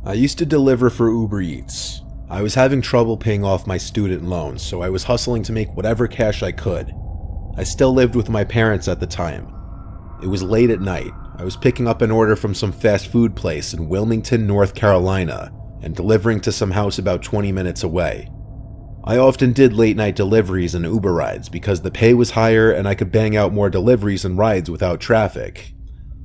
I used to deliver for Uber Eats. I was having trouble paying off my student loans, so I was hustling to make whatever cash I could. I still lived with my parents at the time. It was late at night. I was picking up an order from some fast food place in Wilmington, North Carolina, and delivering to some house about 20 minutes away. I often did late night deliveries and Uber rides because the pay was higher and I could bang out more deliveries and rides without traffic.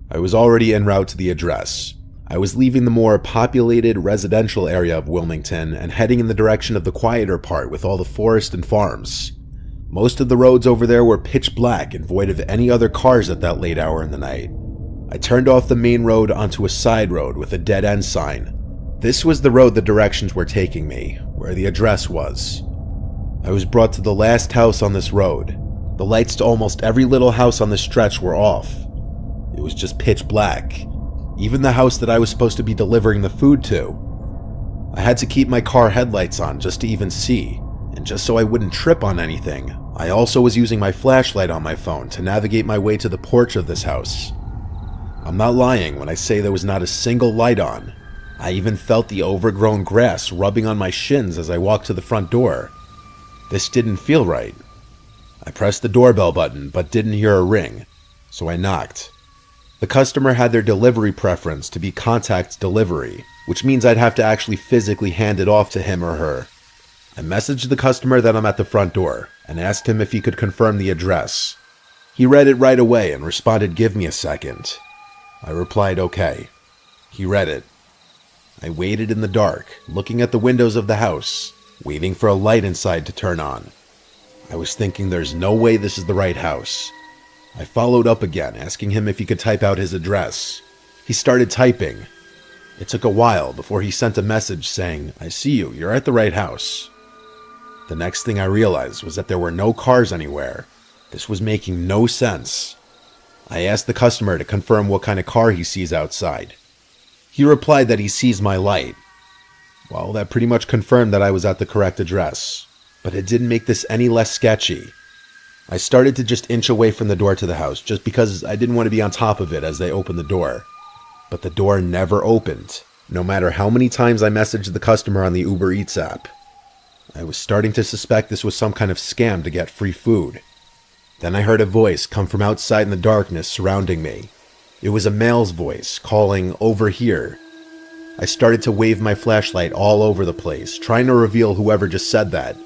I was already en route to the address. I was leaving the more populated residential area of Wilmington and heading in the direction of the quieter part with all the forest and farms. Most of the roads over there were pitch black and void of any other cars at that late hour in the night. I turned off the main road onto a side road with a dead-end sign. This was the road the directions were taking me, where the address was. I was brought to the last house on this road. The lights to almost every little house on the stretch were off. It was just pitch black. Even the house that I was supposed to be delivering the food to. I had to keep my car headlights on just to even see, and just so I wouldn't trip on anything, I also was using my flashlight on my phone to navigate my way to the porch of this house. I'm not lying when I say there was not a single light on. I even felt the overgrown grass rubbing on my shins as I walked to the front door. This didn't feel right. I pressed the doorbell button but didn't hear a ring, so I knocked. The customer had their delivery preference to be contact delivery, which means I'd have to actually physically hand it off to him or her. I messaged the customer that I'm at the front door and asked him if he could confirm the address. He read it right away and responded, "Give me a second." I replied, "Okay." He read it. I waited in the dark, looking at the windows of the house, waiting for a light inside to turn on. I was thinking there's no way this is the right house. I followed up again, asking him if he could type out his address. He started typing. It took a while before he sent a message saying, "I see you, you're at the right house." The next thing I realized was that there were no cars anywhere. This was making no sense. I asked the customer to confirm what kind of car he sees outside. He replied that he sees my light. Well, that pretty much confirmed that I was at the correct address, but it didn't make this any less sketchy. I started to just inch away from the door to the house just because I didn't want to be on top of it as they opened the door. But the door never opened, no matter how many times I messaged the customer on the Uber Eats app. I was starting to suspect this was some kind of scam to get free food. Then I heard a voice come from outside in the darkness surrounding me. It was a male's voice calling, "Over here." I started to wave my flashlight all over the place, trying to reveal whoever just said that.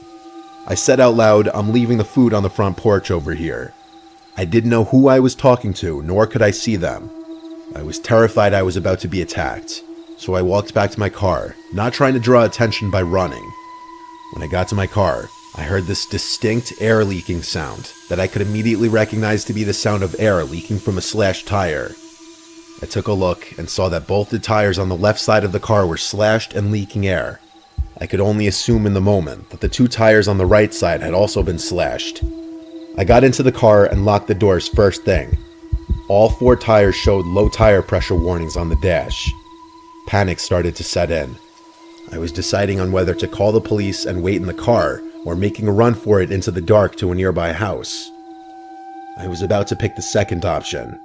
I said out loud, "I'm leaving the food on the front porch over here." I didn't know who I was talking to, nor could I see them. I was terrified I was about to be attacked, so I walked back to my car, not trying to draw attention by running. When I got to my car, I heard this distinct air leaking sound that I could immediately recognize to be the sound of air leaking from a slashed tire. I took a look and saw that both the tires on the left side of the car were slashed and leaking air. I could only assume in the moment that the two tires on the right side had also been slashed. I got into the car and locked the doors first thing. All four tires showed low tire pressure warnings on the dash. Panic started to set in. I was deciding on whether to call the police and wait in the car or making a run for it into the dark to a nearby house. I was about to pick the second option.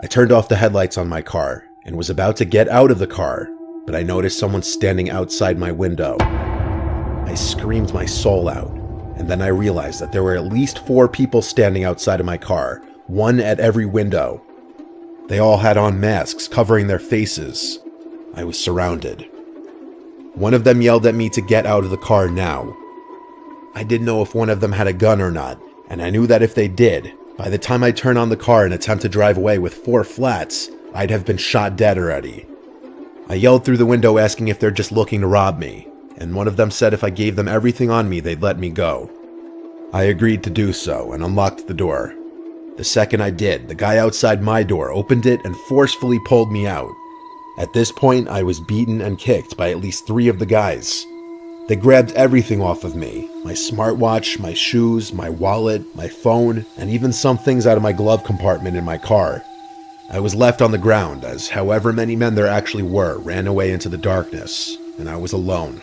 I turned off the headlights on my car and was about to get out of the car, but I noticed someone standing outside my window. I screamed my soul out, and then I realized that there were at least 4 people standing outside of my car, one at every window. They all had on masks covering their faces. I was surrounded. One of them yelled at me to get out of the car now. I didn't know if one of them had a gun or not, and I knew that if they did, by the time I turned on the car and attempt to drive away with 4 flats, I'd have been shot dead already. I yelled through the window asking if they're just looking to rob me, and one of them said if I gave them everything on me, they'd let me go. I agreed to do so and unlocked the door. The second I did, the guy outside my door opened it and forcefully pulled me out. At this point, I was beaten and kicked by at least 3 of the guys. They grabbed everything off of me, my smartwatch, my shoes, my wallet, my phone, and even some things out of my glove compartment in my car. I was left on the ground as however many men there actually were ran away into the darkness, and I was alone.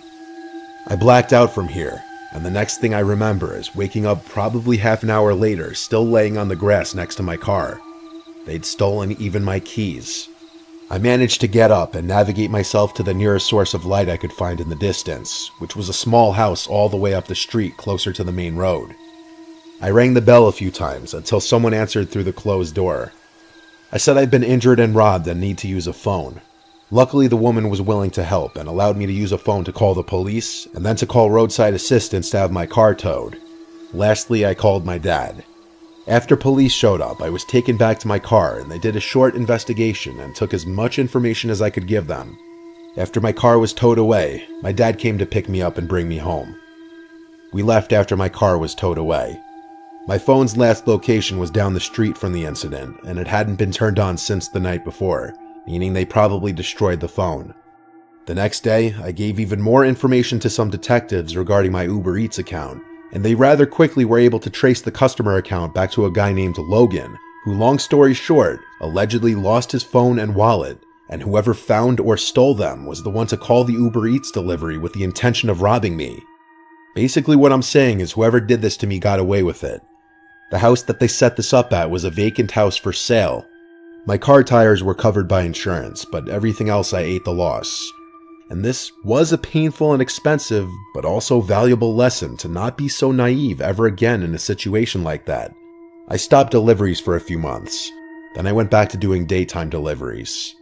I blacked out from here, and the next thing I remember is waking up probably half an hour later still laying on the grass next to my car. They'd stolen even my keys. I managed to get up and navigate myself to the nearest source of light I could find in the distance, which was a small house all the way up the street closer to the main road. I rang the bell a few times until someone answered through the closed door. I said I'd been injured and robbed and need to use a phone. Luckily, the woman was willing to help and allowed me to use a phone to call the police and then to call roadside assistance to have my car towed. Lastly, I called my dad. After police showed up, I was taken back to my car and they did a short investigation and took as much information as I could give them. After my car was towed away, my dad came to pick me up and bring me home. We left after my car was towed away. My phone's last location was down the street from the incident and it hadn't been turned on since the night before, meaning they probably destroyed the phone. The next day, I gave even more information to some detectives regarding my Uber Eats account, and they rather quickly were able to trace the customer account back to a guy named Logan, who, long story short, allegedly lost his phone and wallet, and whoever found or stole them was the one to call the Uber Eats delivery with the intention of robbing me. Basically what I'm saying is whoever did this to me got away with it. The house that they set this up at was a vacant house for sale. My car tires were covered by insurance, but everything else I ate the loss. And this was a painful and expensive, but also valuable lesson to not be so naive ever again in a situation like that. I stopped deliveries for a few months. Then I went back to doing daytime deliveries.